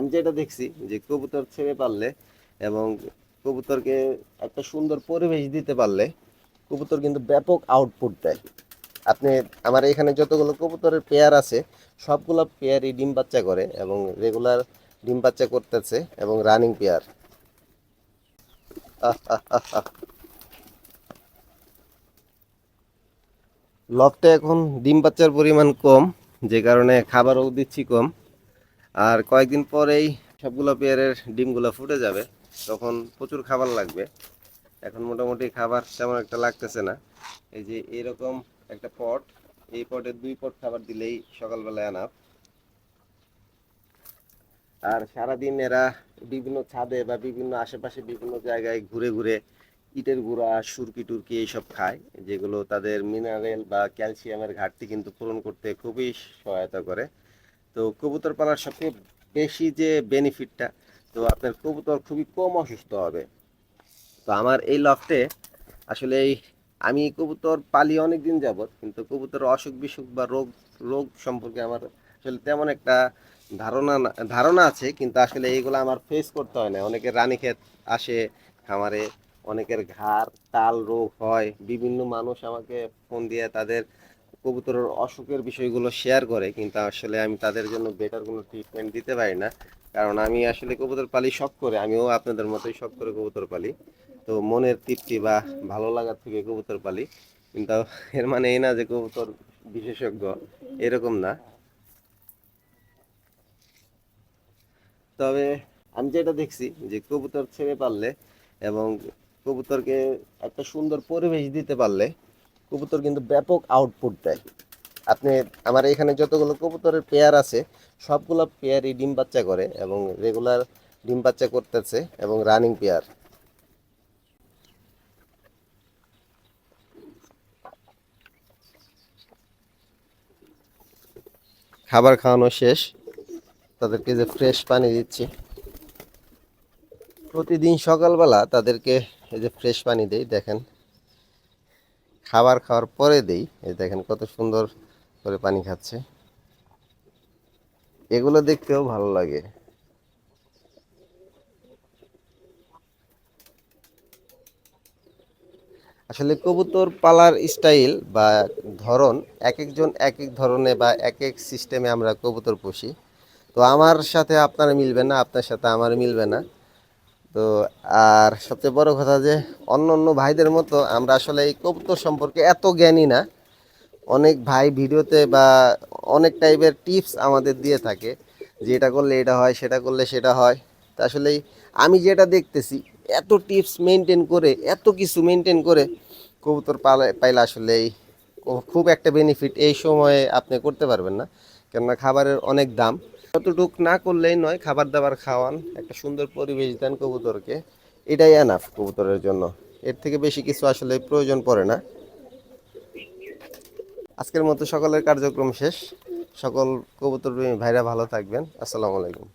আমি যেটা দেখছি যে কবুতর ছেড়ে পারলে এবং কবুতরকে একটা সুন্দর পরিবেশ দিতে পারলে কবুতর কিন্তু ব্যাপক আউটপুট দেয়। আপনি আমার এখানে যতগুলো কবুতরের পেয়ার আছে সবগুলো পেয়ারই ডিম বাচ্চা করে এবং রেগুলার ডিম বাচ্চা করতেছে এবং রানিং পেয়ার। লফটে এখন ডিম বাচ্চার পরিমাণ কম, যে কারণে খাবারও দিচ্ছি কম। আর কয়েকদিন পরেই সবগুলো পেয়ারের ডিমগুলো ফুটে যাবে, তখন প্রচুর খাবার লাগবে। এখন মোটামুটি খাবার তেমন একটা লাগতেছে না। এই যে এরকম একটা পট, এই পটে 2 পট খাবার দিলেই সকালবেলায় আনাফ। আর সারাদিন এরা বিভিন্ন ছাদে বা বিভিন্ন আশেপাশে বিভিন্ন জায়গায় ঘুরে ঘুরে ইটের গুঁড়া সুরকি টুরকি এইসব খায়, যেগুলো তাদের মিনারেল বা ক্যালসিয়ামের ঘাটতি কিন্তু পূরণ করতে খুবই সহায়তা করে। তো কবুতর পালার সবথেকে বেশি যে বেনিফিটটা, তো আপনার কবুতর খুবই কম অসুস্থ হবে। তো আমার এই লফটে আসলে আমি কবুতর পালি অনেক দিন যাবত, কিন্তু কবুতর অসুখ বিসুখ বা রোগ রোগ সম্পর্কে আমার আসলে তেমন একটা ধারণা আছে, কিন্তু আসলে এইগুলো আমার ফেস করতে হয় না। অনেকের রানীক্ষেত আসে খামারে, অনেকের ঘাড় তাল রোগ হয়, বিভিন্ন মানুষ আমাকে ফোন দিয়ে তাদের কবুতরের অসুখের বিষয়গুলো শেয়ার করে, কিন্তু আসলে আমি তাদের জন্য বেটার কোনো ট্রিটমেন্ট দিতে পারি না। কারণ আমি আসলে কবুতর পালি শখ করে, আমিও আপনাদের মতোই শখ করে কবুতর পালি। তো মনের তৃপ্তি বা ভালো লাগার থেকে কবুতর পালি, কিন্তু এর মানে এই না যে কবুতর বিশেষজ্ঞ, এরকম না। তবে আমি যেটা দেখছি যে কবুতর ছেড়ে পারলে এবং কবুতরকে একটা সুন্দর পরিবেশ দিতে পারলে কবুতর কিন্তু ব্যাপক আউটপুট দেয়। আপনি আমার এখানে যতগুলো কবুতরের পেয়ার আছে সবগুলো পেয়ারই ডিম বাচ্চা করে এবং রেগুলার ডিম বাচ্চা করতেছে এবং রানিং পেয়ার। খাবার খাওয়ানো শেষ, তাদেরকে যে ফ্রেশ পানি দিচ্ছি প্রতিদিন সকালবেলা, তাদেরকে এই যে ফ্রেশ পানি দেই দেখেন, খাবার খাওয়ার পরে দেই। এই দেখেন কত সুন্দর করে পানি খাচ্ছে, এগুলো দেখতেও ভালো লাগে। আসলে কবুতর পালার স্টাইল বা ধরন, এক একজন এক এক ধরনের বা এক এক সিস্টেমে আমরা কবুতর পুষি। তো আমার সাথে আপনার মিলবে না, আপনার সাথে আমার মিলবে না। তো আর সবচেয়ে বড় কথা যে অন্য অন্য ভাইদের মতো আমরা আসলে এই কবুতর সম্পর্কে এত জ্ঞানী না। অনেক ভাই ভিডিওতে বা অনেক টাইপের টিপস আমাদের দিয়ে থাকে, যে এটা করলে এটা হয়, সেটা করলে সেটা হয়। তা আসলে আমি যেটা দেখতেছি, এত টিপস মেনটেন করে, এত কিছু মেনটেন করে কবুতর পাইলে আসলে খুব একটা বেনিফিট এই সময়ে আপনি করতে পারবেন না, কেননা খাবারের অনেক দাম। যতটুক না করলেই নয়, খাবার দাবার খাওয়ান, একটা সুন্দর পরিবেশ দেন কবুতরকে, এটাই এনাফ কবুতরের জন্য। এর থেকে বেশি কিছু আসলে প্রয়োজন পড়ে না। আজকের মতো সকলের কার্যক্রম শেষ। সকল কবুতর প্রেমী ভাইরা ভালো থাকবেন। আসসালামু আলাইকুম।